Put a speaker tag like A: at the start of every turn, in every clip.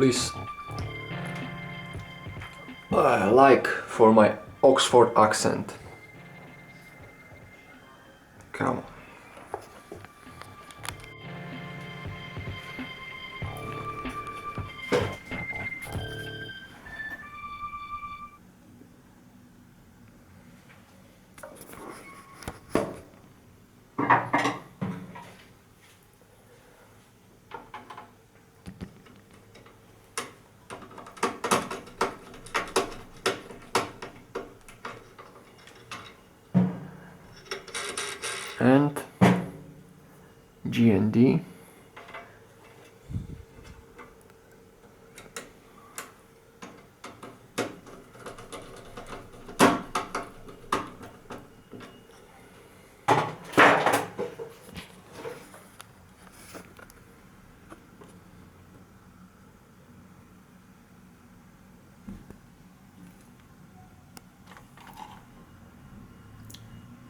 A: please like for my Oxford accent. Come on. And G&D.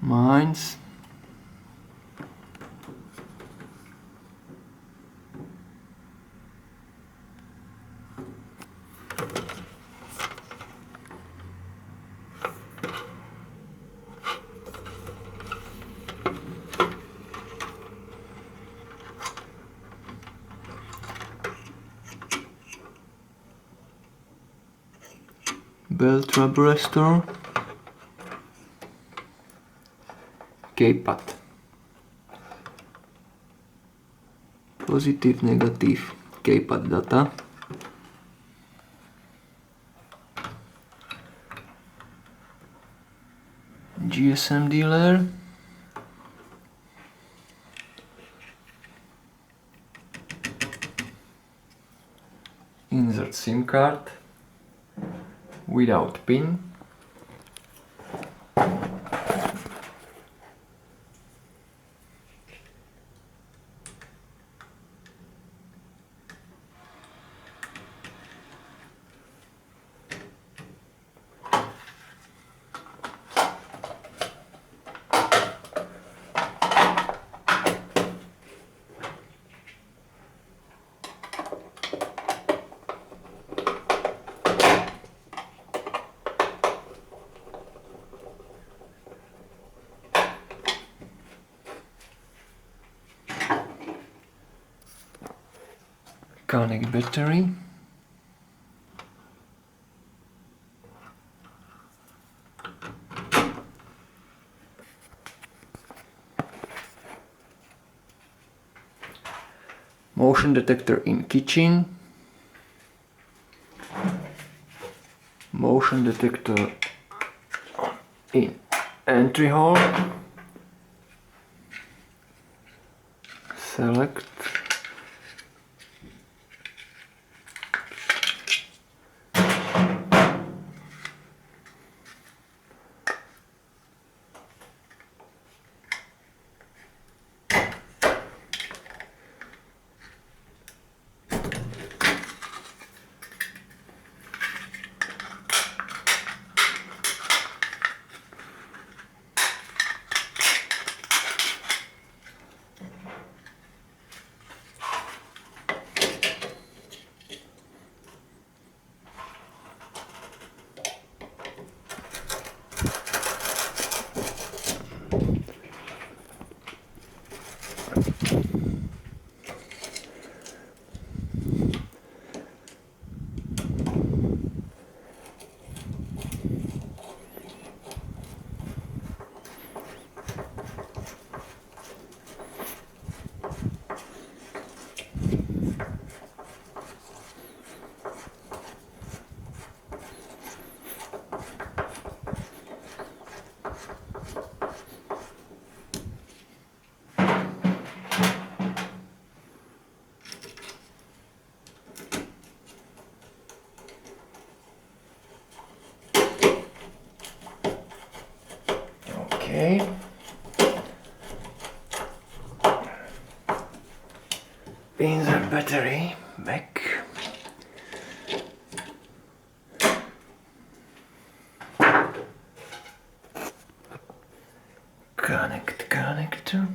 A: Mines. Belt restore. K-pad. Positive, negative K-pad data. GSM dealer. Insert SIM card without pin. Connect battery. Motion detector in kitchen. Motion detector in entry hall. Select. Okay. Insert battery back. Connect connector.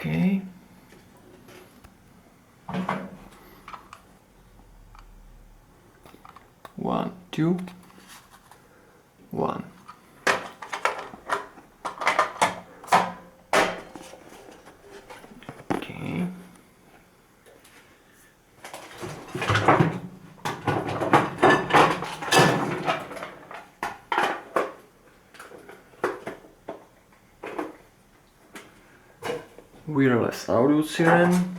A: Okay. One, two, one. Okay. Wireless audio siren.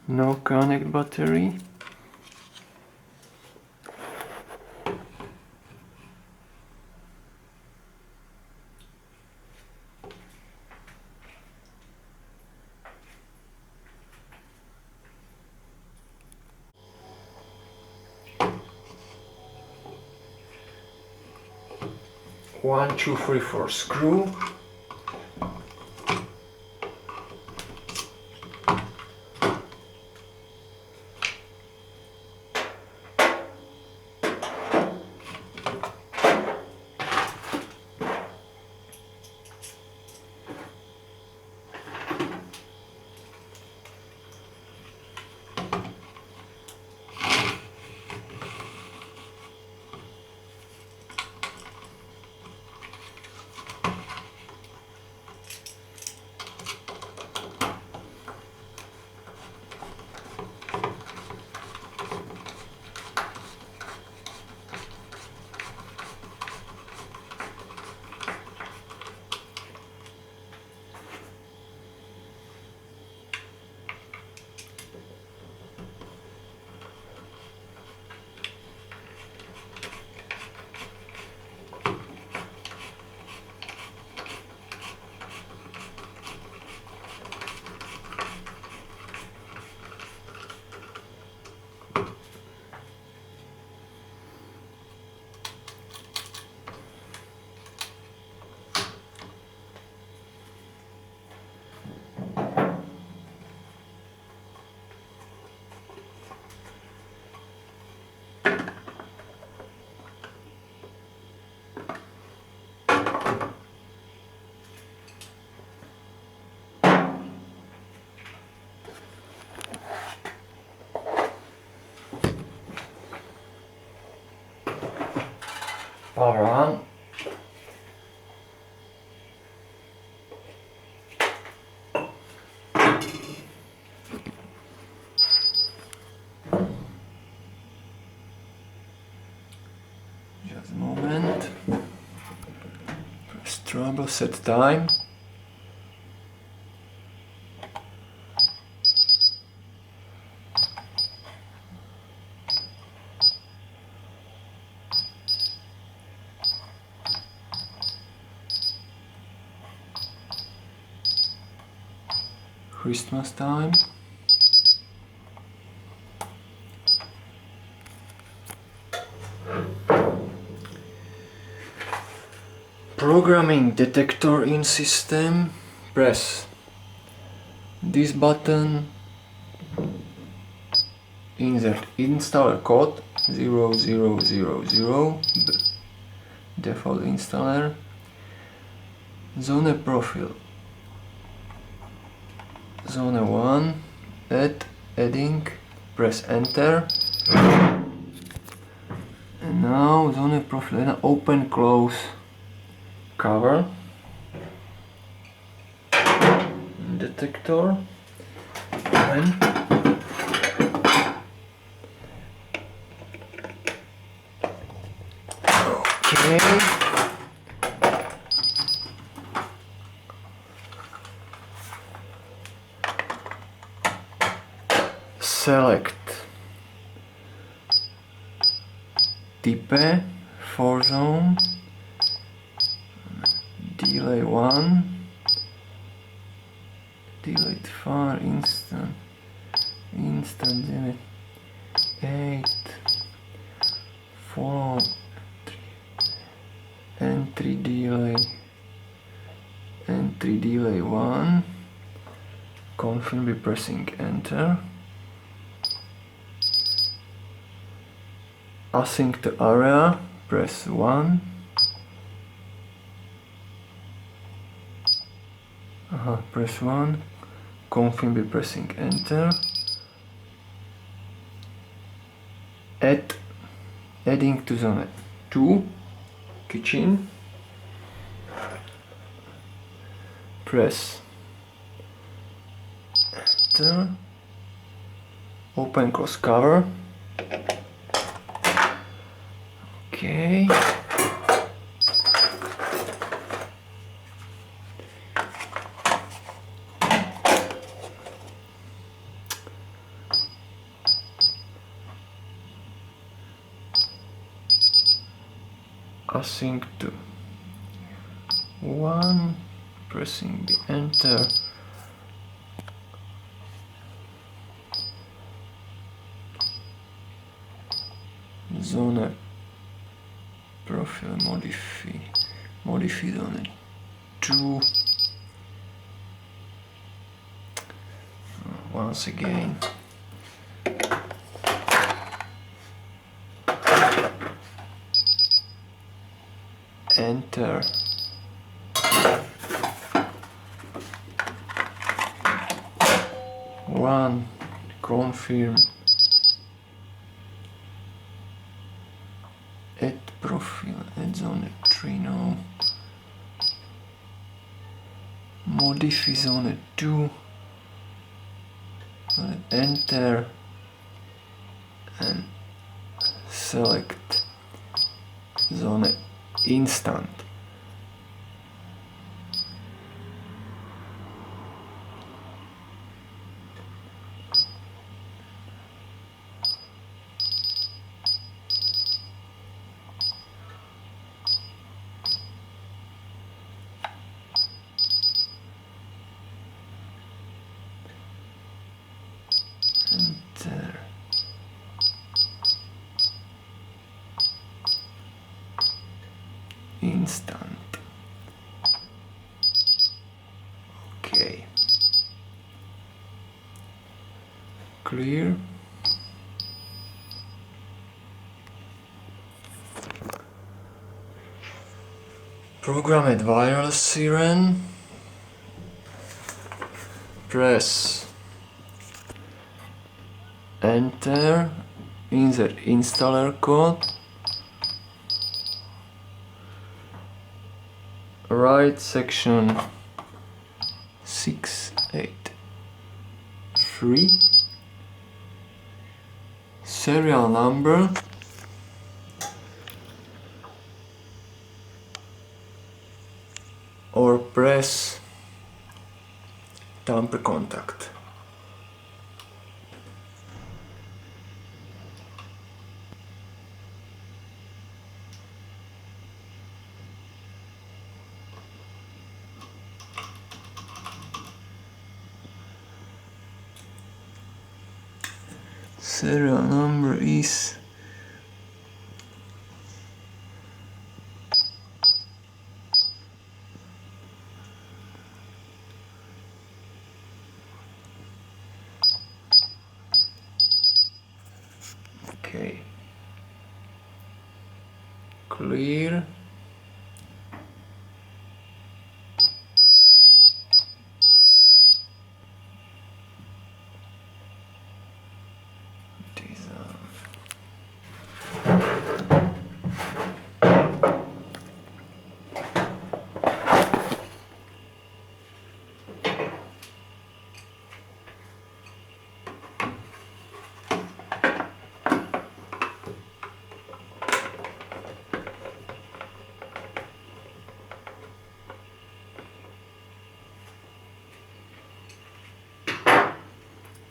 A: No connect battery. One, two, three, four screw. Power on. Just a moment. Press trouble, set time. Christmas time. Programming detector in system. Press this button. Insert installer code 0000. Default installer. Zone profile. Zone 1. Adding. Press enter. And now zone profile. Open, close, cover. Detector. And okay. Select type for zone, delay 1, delay far, instant delay 8, 4, 3, entry delay 1, confirm by pressing enter. Async to area, press 1. Press 1. Confirm by pressing enter. Adding to zone 2, kitchen. Press enter. Open close cover. Okay. Async to 1, pressing the enter. Zone profile modify zone 2. Once again. Enter. One. Confirm. Add profile. Add zone 3 now. Modify zone 2. Enter. And select zone instant. Enter. Instant. Okay. Clear. Programmed wireless siren. Press enter. Insert installer code. Write section 683. Serial number. Or press tamper contact. Serial number is okay. Clear.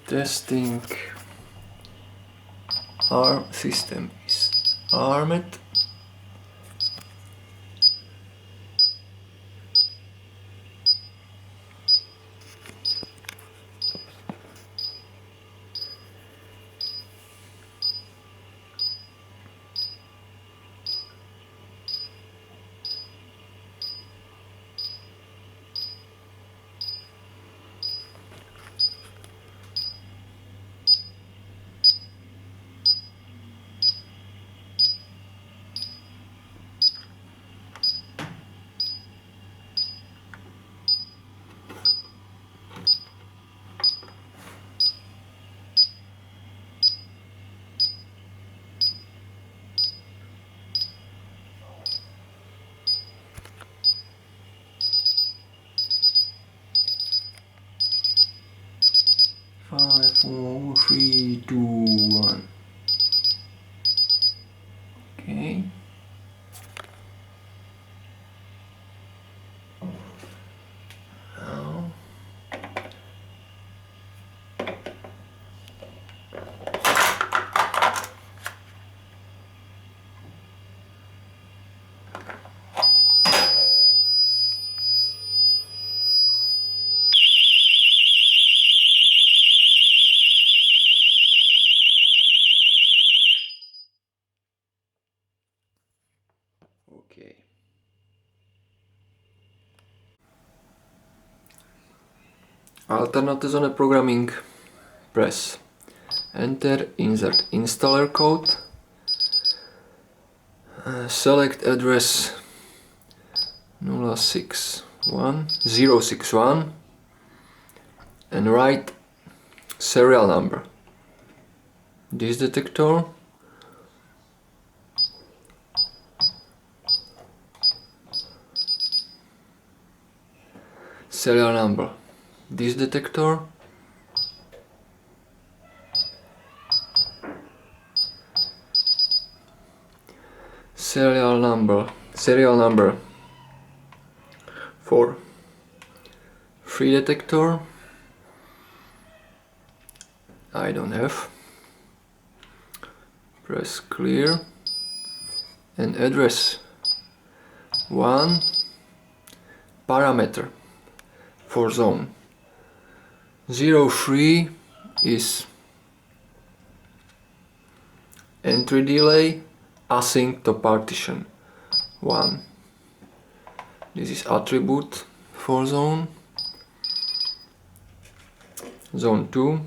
A: Testing. Our system is armed. 5, 4, 3, 2, 1. Okay. Now. Okay. Alternate zone programming. Press Enter, insert installer code, select address 061 and write serial number. This detector, serial number. This detector, serial number for free detector. I don't have. Press clear and address 1 parameter for zone. 03 is entry delay async to partition 1. This is attribute for zone. Zone 2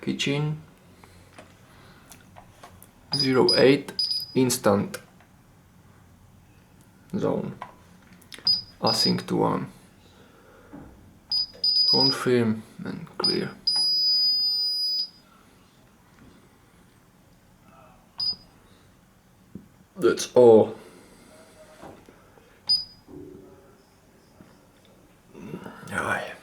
A: kitchen. 08 instant zone async to 1. Confirm and clear. That's all. Aye.